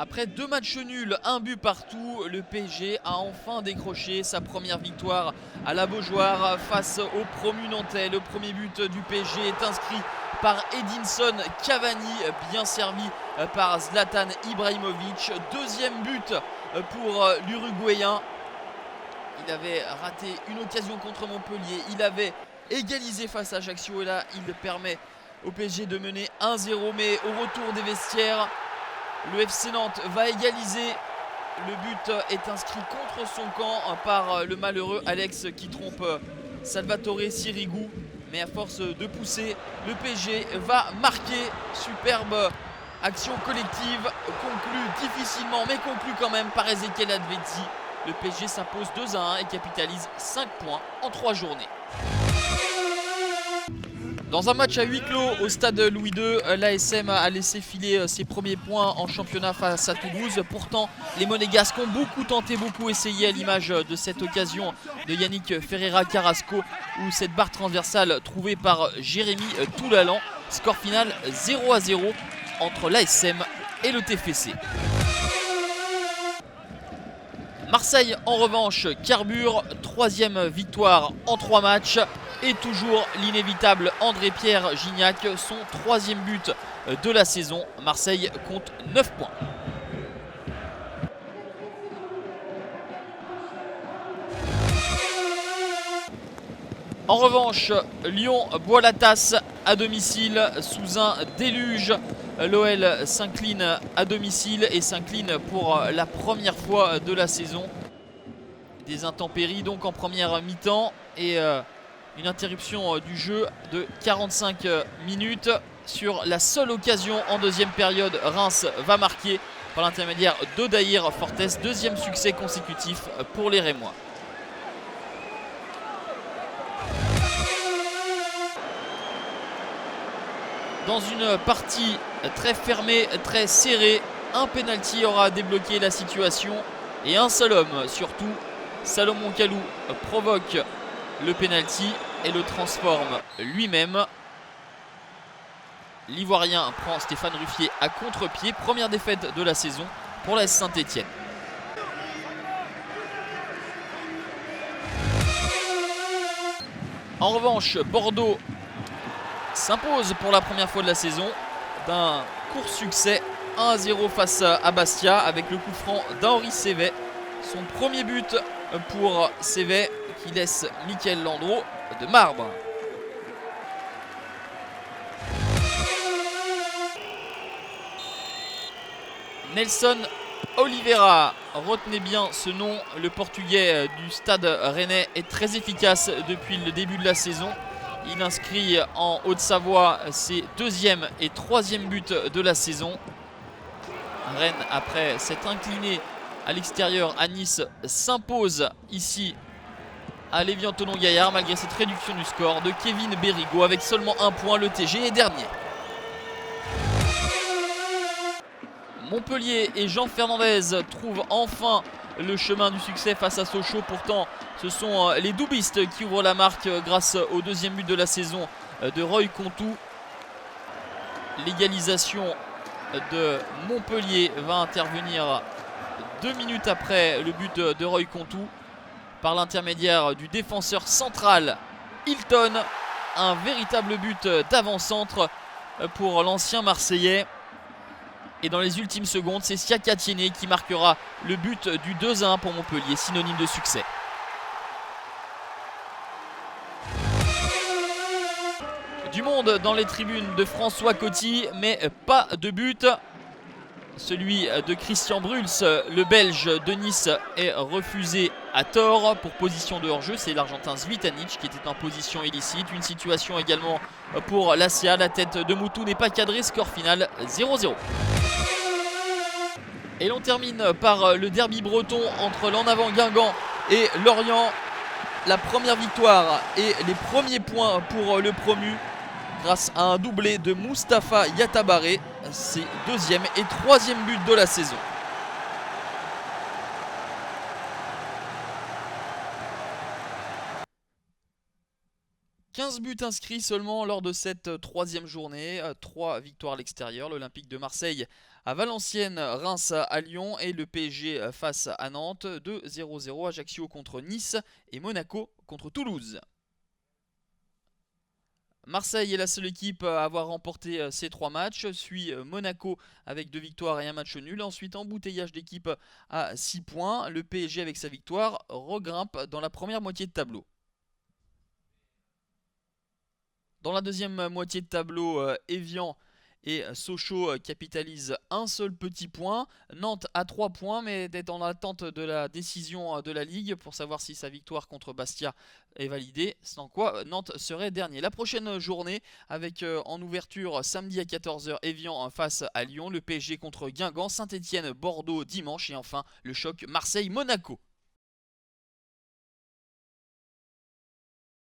Après 2 matchs nuls, 1 but partout, le PSG a enfin décroché sa première victoire à la Beaujoire face au promu nantais. Le premier but du PSG est inscrit par Edinson Cavani, bien servi par Zlatan Ibrahimovic. Deuxième but pour l'Uruguayen. Il avait raté une occasion contre Montpellier, il avait égalisé face à Ajaccio et là il permet au PSG de mener 1-0, mais au retour des vestiaires, le FC Nantes va égaliser. Le but est inscrit contre son camp par le malheureux Alex qui trompe Salvatore Sirigu. Mais à force de pousser, le PSG va marquer. Superbe action collective, conclue difficilement, mais conclue quand même par Ezequiel Advezzi. Le PSG s'impose 2-1 et capitalise 5 points en 3 journées. Dans un match à huis clos au stade Louis II, l'ASM a laissé filer ses premiers points en championnat face à Toulouse. Pourtant, les Monégasques ont beaucoup tenté, beaucoup essayé, à l'image de cette occasion de Yannick Ferreira Carrasco ou cette barre transversale trouvée par Jérémy Toulalan. Score final 0-0 entre l'ASM et le TFC. Marseille en revanche carbure, 3e victoire en 3 matchs et toujours l'inévitable André-Pierre Gignac, son 3e but de la saison. Marseille compte 9 points. En revanche, Lyon boit la tasse à domicile sous un déluge. L'OL s'incline à domicile et s'incline pour la première fois de la saison. Des intempéries donc en première mi-temps et une interruption du jeu de 45 minutes. Sur la seule occasion en deuxième période, Reims va marquer par l'intermédiaire d'Odaïr Fortes. 2e succès consécutif pour les Rémois. Dans une partie très fermée, très serrée, un penalty aura débloqué la situation et un seul homme surtout, Salomon Kalou, provoque le penalty et le transforme lui-même. L'Ivoirien prend Stéphane Ruffier à contre-pied. Première défaite de la saison pour l'AS Saint-Etienne. En revanche, Bordeaux s'impose pour la première fois de la saison d'un court succès 1-0 face à Bastia avec le coup franc d'Henri Sévet. Son premier but pour Sévet qui laisse Mickaël Landreau de marbre. Nelson Oliveira, retenez bien ce nom, le portugais du stade rennais est très efficace depuis le début de la saison. Il inscrit en Haute-Savoie ses 2e et 3e buts de la saison. Rennes, après s'être incliné à l'extérieur à Nice, s'impose ici à Lévis-Antonon-Gaillard malgré cette réduction du score de Kevin Berigo avec seulement 1 point. Le TG est dernier. Montpellier et Jean Fernandez trouvent enfin le chemin du succès face à Sochaux. Pourtant, ce sont les doubistes qui ouvrent la marque grâce au 2e but de la saison de Roy Contou. L'égalisation de Montpellier va intervenir 2 minutes après le but de Roy Contou par l'intermédiaire du défenseur central Hilton. Un véritable but d'avant-centre pour l'ancien Marseillais. Et dans les ultimes secondes, c'est Siaka Tiéné qui marquera le but du 2-1 pour Montpellier, synonyme de succès. Du monde dans les tribunes de François Coty, mais pas de but. Celui de Christian Bruls, le Belge de Nice, est refusé à tort pour position de hors-jeu. C'est l'Argentin Zvitanic qui était en position illicite. Une situation également pour l'ACA. La tête de Moutou n'est pas cadrée. Score final 0-0. Et l'on termine par le derby breton entre l'En Avant Guingamp et Lorient. La première victoire et les premiers points pour le promu grâce à un doublé de Mustapha Yatabaré. C'est 2e et 3e but de la saison. 15 buts inscrits seulement lors de cette troisième journée. 3 victoires à l'extérieur. L'Olympique de Marseille à Valenciennes, Reims à Lyon et le PSG face à Nantes. 2-0-0. Ajaccio contre Nice et Monaco contre Toulouse. Marseille est la seule équipe à avoir remporté ces 3 matchs, suit Monaco avec 2 victoires et un match nul. Ensuite, embouteillage d'équipe à 6 points. Le PSG avec sa victoire regrimpe dans la première moitié de tableau. Dans la deuxième moitié de tableau, Evian et Sochaux capitalisent un seul petit point. Nantes a 3 points mais est en attente de la décision de la Ligue pour savoir si sa victoire contre Bastia est validée, sans quoi Nantes serait dernier. La prochaine journée avec en ouverture samedi à 14 h Evian face à Lyon, le PSG contre Guingamp, Saint-Etienne, Bordeaux dimanche et enfin le choc Marseille-Monaco.